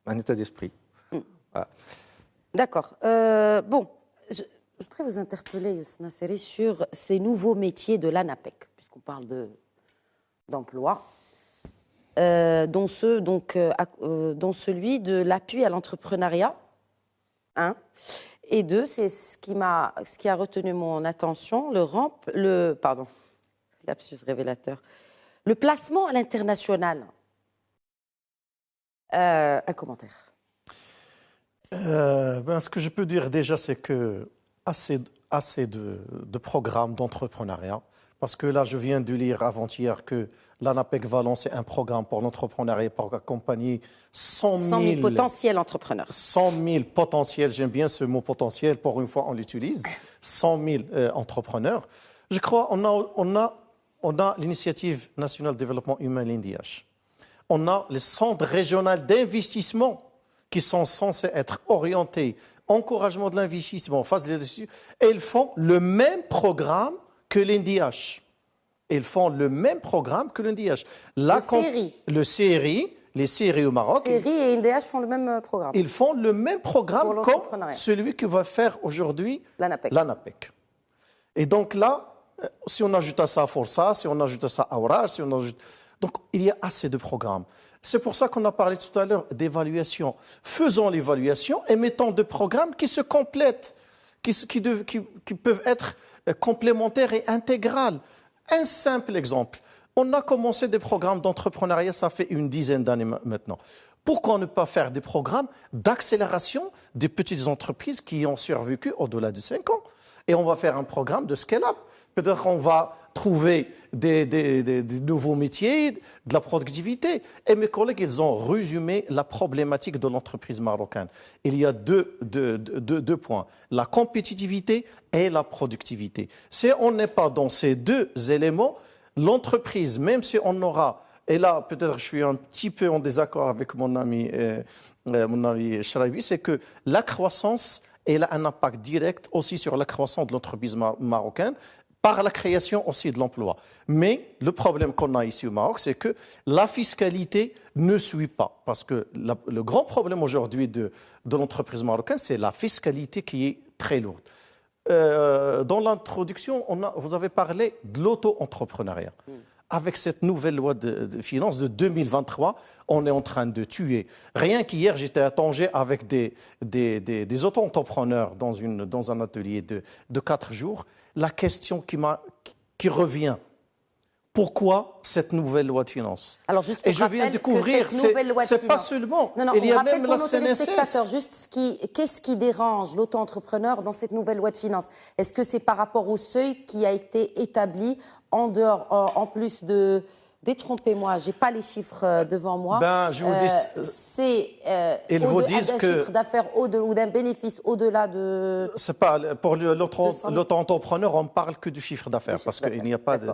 Un état d'esprit. Voilà. D'accord. Bon, je voudrais vous interpeller, Youssef Nasseri, sur ces nouveaux métiers de l'ANAPEC, puisqu'on parle d'emploi, dont celui de l'appui à l'entrepreneuriat. Et 2, c'est ce qui a retenu mon attention, lapsus révélateur, le placement à l'international. Un commentaire. Ce que je peux dire déjà, c'est que assez de programmes d'entrepreneuriat, parce que là, je viens de lire avant-hier que l'ANAPEC va lancer un programme pour l'entrepreneuriat pour accompagner 100 000 potentiels entrepreneurs. 100 000 potentiels, j'aime bien ce mot potentiel, pour une fois on l'utilise, 100 000 entrepreneurs. Je crois on a l'initiative nationale de développement humain, l'INDH. On a les centres régionaux d'investissement qui sont censés être orientés, encouragement de l'investissement, phase de l'investissement, et ils font le même programme que l'INDH. Ils font le même programme que l'INDH. Le CRI, les CRI au Maroc. CRI et INDH font le même programme. Ils font le même programme comme celui que va faire aujourd'hui l'ANAPEC. Et donc là, si on ajoute à ça Força, si on ajoute à ça Aurage, donc il y a assez de programmes. C'est pour ça qu'on a parlé tout à l'heure d'évaluation. Faisons l'évaluation et mettons des programmes qui se complètent, qui peuvent être complémentaires et intégrales. Un simple exemple. On a commencé des programmes d'entrepreneuriat, ça fait une dizaine d'années maintenant. Pourquoi ne pas faire des programmes d'accélération des petites entreprises qui ont survécu au-delà de 5 ans? Et on va faire un programme de scale-up. Peut-être qu'on va trouver des nouveaux métiers, de la productivité. Et mes collègues, ils ont résumé la problématique de l'entreprise marocaine. Il y a deux points, la compétitivité et la productivité. Si on n'est pas dans ces deux éléments, l'entreprise, même si on aura... Et là, peut-être je suis un petit peu en désaccord avec mon ami Chraibi, c'est que la croissance, elle a un impact direct aussi sur la croissance de l'entreprise marocaine, par la création aussi de l'emploi. Mais le problème qu'on a ici au Maroc, c'est que la fiscalité ne suit pas. Parce que le grand problème aujourd'hui de l'entreprise marocaine, c'est la fiscalité qui est très lourde. Dans l'introduction, vous avez parlé de l'auto-entrepreneuriat. Avec cette nouvelle loi de finances de 2023, on est en train de tuer. Rien qu'hier, j'étais à Tanger avec des auto-entrepreneurs dans un atelier de 4 jours. La question qui revient, pourquoi cette nouvelle loi de finances? Alors juste et je viens de découvrir, c'est pas seulement, non, il y a même la CNSS. Juste qu'est-ce qui dérange l'auto-entrepreneur dans cette nouvelle loi de finances? Est-ce que c'est par rapport au seuil qui a été établi en dehors, en plus de... Détrompez-moi, je n'ai pas les chiffres devant moi. Je vous dis, c'est ils vous disent d'un chiffre d'affaires ou d'un bénéfice au-delà de... C'est pas, pour l'auto-entrepreneur, on ne parle que du chiffre d'affaires, parce qu'il n'y a pas de...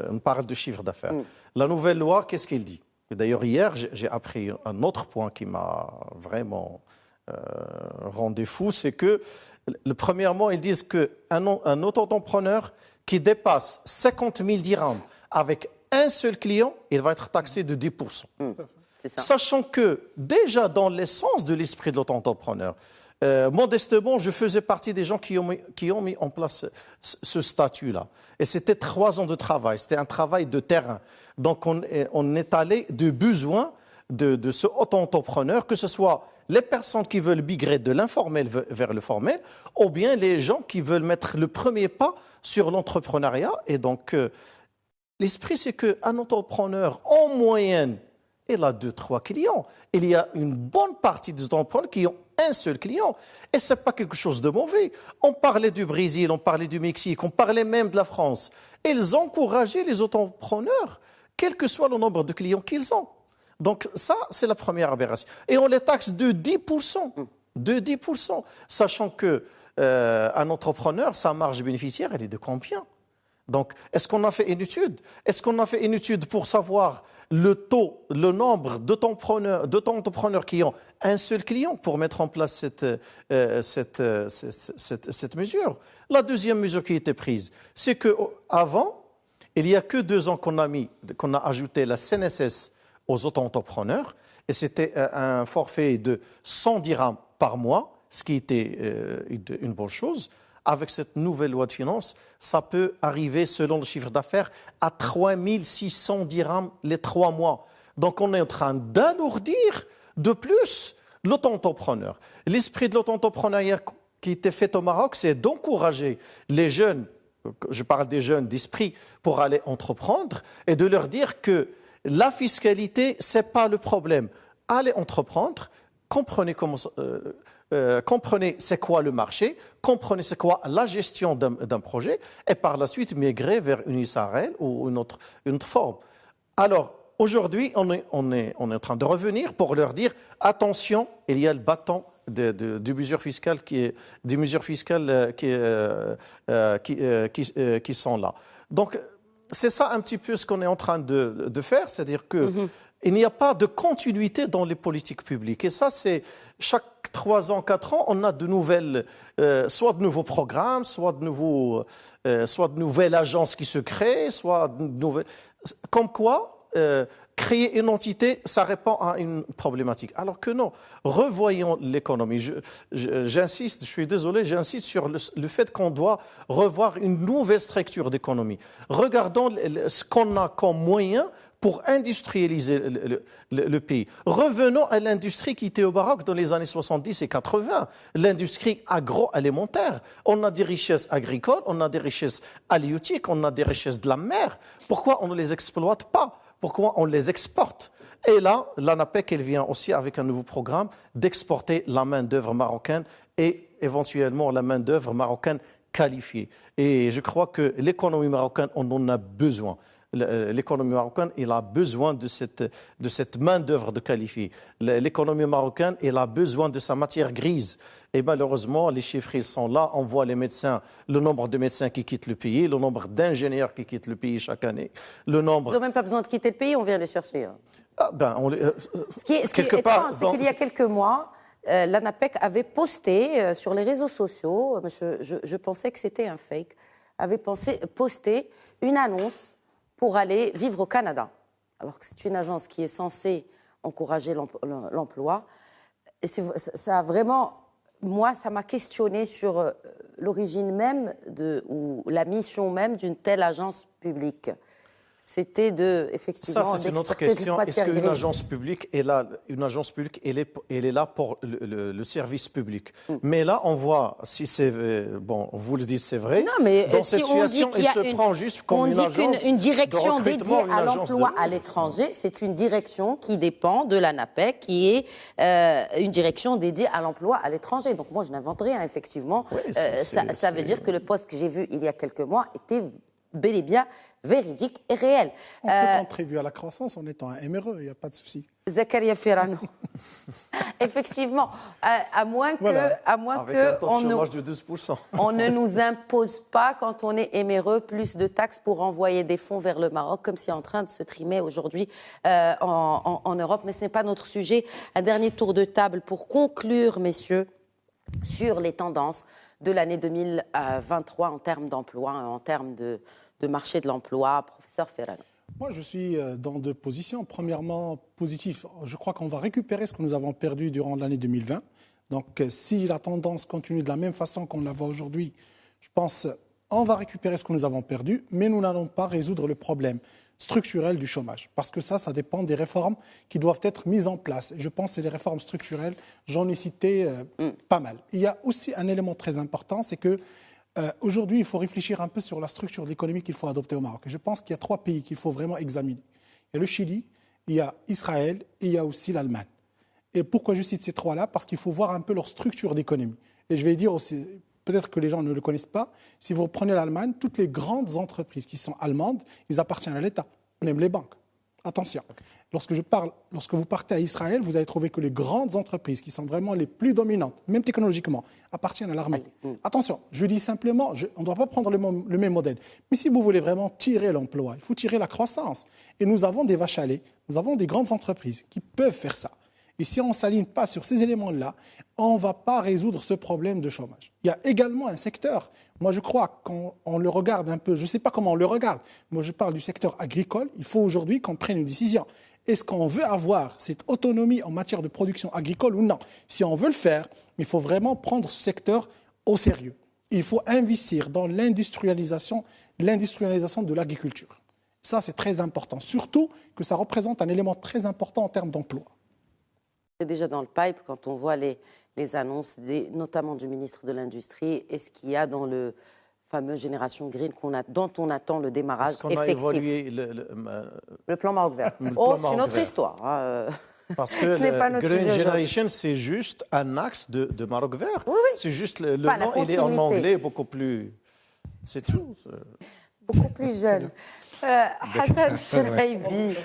On parle de chiffre d'affaires. La nouvelle loi, qu'est-ce qu'elle dit? D'ailleurs, hier, j'ai appris un autre point qui m'a vraiment rendu fou, c'est que, premièrement, ils disent qu'un auto-entrepreneur qui dépasse 50 000 dirhams avec un seul client, il va être taxé de 10%. Sachant que, déjà dans l'essence de l'esprit de l'auto-entrepreneur, modestement, je faisais partie des gens qui ont mis en place ce statut-là. Et c'était 3 ans de travail, c'était un travail de terrain. Donc on est allé du besoin de ce auto-entrepreneur, que ce soit les personnes qui veulent migrer de l'informel vers le formel, ou bien les gens qui veulent mettre le premier pas sur l'entrepreneuriat. Et donc, l'esprit, c'est qu'un entrepreneur, en moyenne, il a 2-3 clients. Il y a une bonne partie des entrepreneurs qui ont un seul client. Et ce n'est pas quelque chose de mauvais. On parlait du Brésil, on parlait du Mexique, on parlait même de la France. Ils encourageaient les entrepreneurs, quel que soit le nombre de clients qu'ils ont. Donc ça, c'est la première aberration. Et on les taxe de 10%. De 10%. Sachant qu'un entrepreneur, sa marge bénéficiaire, elle est de combien? Donc, est-ce qu'on a fait une étude? Est-ce qu'on a fait une étude pour savoir le taux, le nombre d'auto-entrepreneurs qui ont un seul client pour mettre en place cette mesure? La deuxième mesure qui a été prise, c'est qu'avant, il n'y a que 2 ans qu'on a ajouté la CNSS aux auto-entrepreneurs, et c'était un forfait de 100 dirhams par mois, ce qui était une bonne chose. Avec cette nouvelle loi de finances, ça peut arriver, selon le chiffre d'affaires, à 3 600 dirhams les 3 mois. Donc on est en train d'alourdir de plus l'auto-entrepreneur. L'esprit de l'auto-entrepreneuriat qui était fait au Maroc, c'est d'encourager les jeunes, je parle des jeunes d'esprit, pour aller entreprendre, et de leur dire que la fiscalité, ce n'est pas le problème. Allez entreprendre, comprenez c'est quoi le marché, comprenez c'est quoi la gestion d'un projet, et par la suite migrer vers une SARL ou une autre forme. Alors, aujourd'hui, on est en train de revenir pour leur dire, attention, il y a le bâton des mesures fiscales qui sont là. Donc, c'est ça un petit peu ce qu'on est en train de faire, c'est-à-dire que il n'y a pas de continuité dans les politiques publiques. Et ça, c'est chaque 3 ans, 4 ans, on a de nouvelles, soit de nouveaux programmes, soit de nouvelles agences qui se créent, soit de nouvelles... Comme quoi, créer une entité, ça répond à une problématique. Alors que non, revoyons l'économie. J'insiste, je suis désolé, j'insiste sur le fait qu'on doit revoir une nouvelle structure d'économie. Regardons ce qu'on a comme moyen pour industrialiser le pays. Revenons à l'industrie qui était au Maroc dans les années 70 et 80, l'industrie agroalimentaire. On a des richesses agricoles, on a des richesses halieutiques, on a des richesses de la mer. Pourquoi on ne les exploite pas? Pourquoi on les exporte? Et là, l'ANAPEC, elle vient aussi avec un nouveau programme d'exporter la main-d'œuvre marocaine et éventuellement la main-d'œuvre marocaine qualifiée. Et je crois que l'économie marocaine, on en a besoin. L'économie marocaine, elle a besoin de cette main-d'œuvre de qualifiée. L'économie marocaine, elle a besoin de sa matière grise. Et malheureusement, les chiffres, ils sont là. On voit les médecins, le nombre de médecins qui quittent le pays, le nombre d'ingénieurs qui quittent le pays chaque année. Ils n'ont même pas besoin de quitter le pays, on vient les chercher. Ce qui est étrange, c'est qu'il y a quelques mois, l'ANAPEC avait posté sur les réseaux sociaux, je pensais que c'était un fake, avait posté une annonce pour aller vivre au Canada. Alors que c'est une agence qui est censée encourager l'emploi. Et ça a vraiment moi, ça m'a questionné sur l'origine même ou la mission même d'une telle agence publique. C'était effectivement. Ça, c'est une autre question. Est-ce qu'une agence publique est là, elle est là pour le service public? Mais là, on voit, si c'est bon, vous le dites, c'est vrai. Non, mais dans cette situation, elle se prend juste comme une agence. On dit qu'une direction dédiée à l'emploi à l'étranger, c'est une direction qui dépend de l'ANAPEC, qui est une direction dédiée à l'emploi à l'étranger. Donc moi, je n'invente rien, effectivement. Oui, ça veut dire que le poste que j'ai vu il y a quelques mois était bel et bien véridique et réel. On peut contribuer à la croissance en étant un MRE, il n'y a pas de souci. Zakaria Ferrano. Effectivement, à moins que on ne nous impose pas, quand on est MRE, plus de taxes pour envoyer des fonds vers le Maroc, comme c'est en train de se trimer aujourd'hui en Europe. Mais ce n'est pas notre sujet. Un dernier tour de table pour conclure, messieurs, sur les tendances de l'année 2023 en termes d'emploi, en termes de marché de l'emploi. Professeur Ferrano. Moi, je suis dans deux positions. Premièrement, positif. Je crois qu'on va récupérer ce que nous avons perdu durant l'année 2020. Donc, si la tendance continue de la même façon qu'on la voit aujourd'hui, je pense qu'on va récupérer ce que nous avons perdu, mais nous n'allons pas résoudre le problème structurel du chômage. Parce que ça dépend des réformes qui doivent être mises en place. Je pense que c'est les réformes structurelles. J'en ai cité pas mal. Il y a aussi un élément très important, c'est que aujourd'hui, il faut réfléchir un peu sur la structure de l'économie qu'il faut adopter au Maroc. Je pense qu'il y a 3 pays qu'il faut vraiment examiner. Il y a le Chili, il y a Israël et il y a aussi l'Allemagne. Et pourquoi je cite ces 3-là? Parce qu'il faut voir un peu leur structure d'économie. Et je vais dire aussi, peut-être que les gens ne le connaissent pas, si vous prenez l'Allemagne, toutes les grandes entreprises qui sont allemandes, ils appartiennent à l'État, même les banques. Attention, lorsque vous partez à Israël, vous allez trouver que les grandes entreprises qui sont vraiment les plus dominantes, même technologiquement, appartiennent à l'armée. Attention, je dis simplement, on ne doit pas prendre le même modèle. Mais si vous voulez vraiment tirer l'emploi, il faut tirer la croissance. Et nous avons des vaches à lait, nous avons des grandes entreprises qui peuvent faire ça. Et si on ne s'aligne pas sur ces éléments-là, on ne va pas résoudre ce problème de chômage. Il y a également un secteur, moi je crois qu'on le regarde un peu, je ne sais pas comment on le regarde, moi je parle du secteur agricole, il faut aujourd'hui qu'on prenne une décision. Est-ce qu'on veut avoir cette autonomie en matière de production agricole ou non? Si on veut le faire, il faut vraiment prendre ce secteur au sérieux. Il faut investir dans l'industrialisation de l'agriculture. Ça c'est très important, surtout que ça représente un élément très important en termes d'emploi. C'est déjà dans le pipe quand on voit les annonces, notamment du ministre de l'Industrie, et ce qu'il y a dans le fameux Génération Green dont on attend le démarrage effectif. Est-ce qu'on a évalué le plan Maroc vert? C'est une autre histoire. Parce que le Green Generation, c'est juste un axe de Maroc vert. Oui. C'est juste le nom, il est en anglais beaucoup plus... C'est tout. Beaucoup plus jeune. Hassan Chraibi,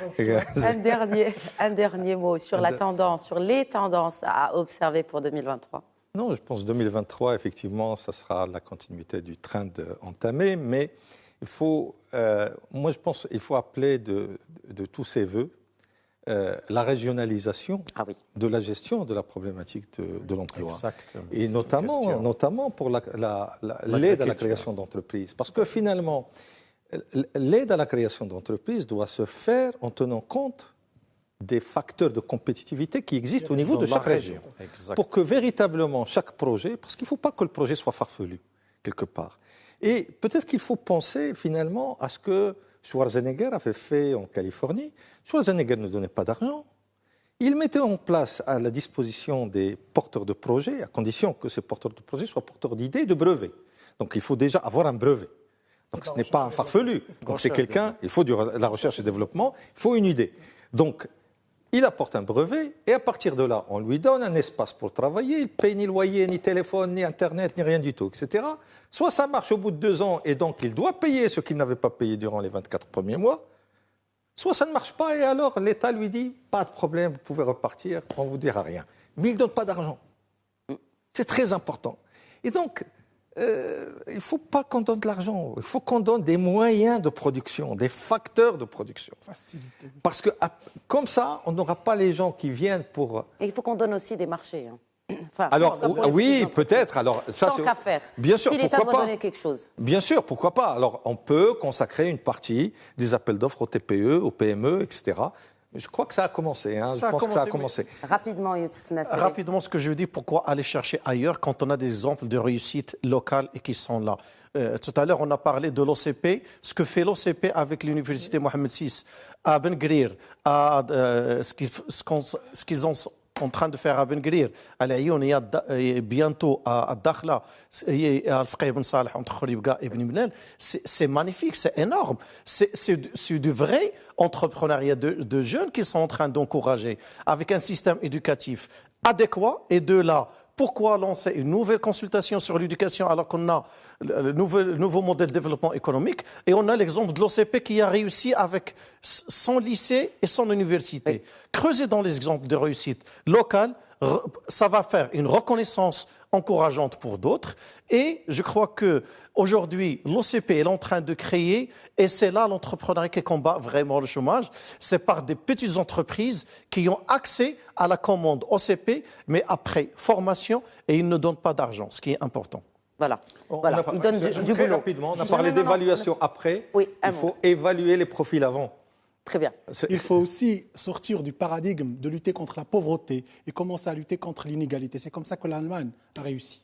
un dernier mot sur la tendance, sur les tendances à observer pour 2023. Non, je pense que 2023, effectivement, ça sera la continuité du trend entamé, mais il faut, moi je pense qu'il faut appeler de tous ses voeux la régionalisation de la gestion de la problématique de l'emploi. Exactement. Et notamment pour l'aide à la création d'entreprises. Parce que finalement, l'aide à la création d'entreprises doit se faire en tenant compte des facteurs de compétitivité qui existent au niveau de chaque région. Pour que véritablement chaque projet, parce qu'il ne faut pas que le projet soit farfelu, quelque part. Et peut-être qu'il faut penser finalement à ce que Schwarzenegger avait fait en Californie. Schwarzenegger ne donnait pas d'argent. Il mettait en place à la disposition des porteurs de projets, à condition que ces porteurs de projets soient porteurs d'idées et de brevets. Donc il faut déjà avoir un brevet. Donc ce n'est pas un farfelu. Donc c'est quelqu'un, il faut de la recherche et développement, il faut une idée. Donc il apporte un brevet et à partir de là, on lui donne un espace pour travailler, il ne paye ni loyer, ni téléphone, ni Internet, ni rien du tout, etc. Soit ça marche au bout de 2 ans et donc il doit payer ce qu'il n'avait pas payé durant les 24 premiers mois, soit ça ne marche pas et alors l'État lui dit « pas de problème, vous pouvez repartir, on ne vous dira rien ». Mais il ne donne pas d'argent. C'est très important. Et donc, il ne faut pas qu'on donne de l'argent, il faut qu'on donne des moyens de production, des facteurs de production. Facilité. Parce que comme ça, on n'aura pas les gens qui viennent pour... Et il faut qu'on donne aussi des marchés. Enfin, alors, oui, peut-être. Alors, ça, tant qu'à faire. Bien sûr, si l'État doit donner quelque chose. Bien sûr, pourquoi pas. Alors, on peut consacrer une partie des appels d'offres aux TPE, aux PME, etc. Je crois que ça a commencé. Je pense que ça a commencé. Rapidement, Youssef Nasseri. Rapidement, ce que je veux dire, pourquoi aller chercher ailleurs quand on a des exemples de réussite locale et qui sont là. Tout à l'heure, on a parlé de l'OCP. Ce que fait l'OCP avec l'université Mohamed VI à Ben Gurir, ce qu'ils sont en train de faire à Ben Gurir, à l'Ayoun et bientôt à Dakhla, et à Al-Faqih Ben Saleh, entre Khoribga et Ben Ibnel, c'est magnifique, c'est énorme. C'est du vrai entrepreneuriat de jeunes qu'ils sont en train d'encourager, avec un système éducatif adéquat. Et de là, pourquoi lancer une nouvelle consultation sur l'éducation alors qu'on a le nouveau modèle de développement économique et on a l'exemple de l'OCP qui a réussi avec son lycée et son université. Oui. Creuser dans les exemples de réussite locale, ça va faire une reconnaissance encourageante pour d'autres. Et je crois qu'aujourd'hui, l'OCP est en train de créer, et c'est là l'entrepreneuriat qui combat vraiment le chômage, c'est par des petites entreprises qui ont accès à la commande OCP, mais après formation, et ils ne donnent pas d'argent, ce qui est important. Voilà. Ils donnent du boulot. Rapidement, on a parlé d'évaluation après. Oui, il faut évaluer les profils avant. Très bien. Il faut aussi sortir du paradigme de lutter contre la pauvreté et commencer à lutter contre l'inégalité. C'est comme ça que l'Allemagne a réussi.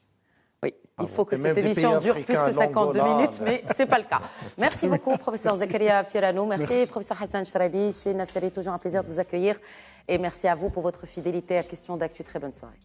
Oui, il faut que cette émission dure plus que 52 minutes, mais ce n'est pas le cas. Merci beaucoup, professeur Zakaria Firanou. Merci, professeur Hassan Chrabi. C'est Nasseri, toujours un plaisir de vous accueillir. Et merci à vous pour votre fidélité à Question d'Actu. Très bonne soirée.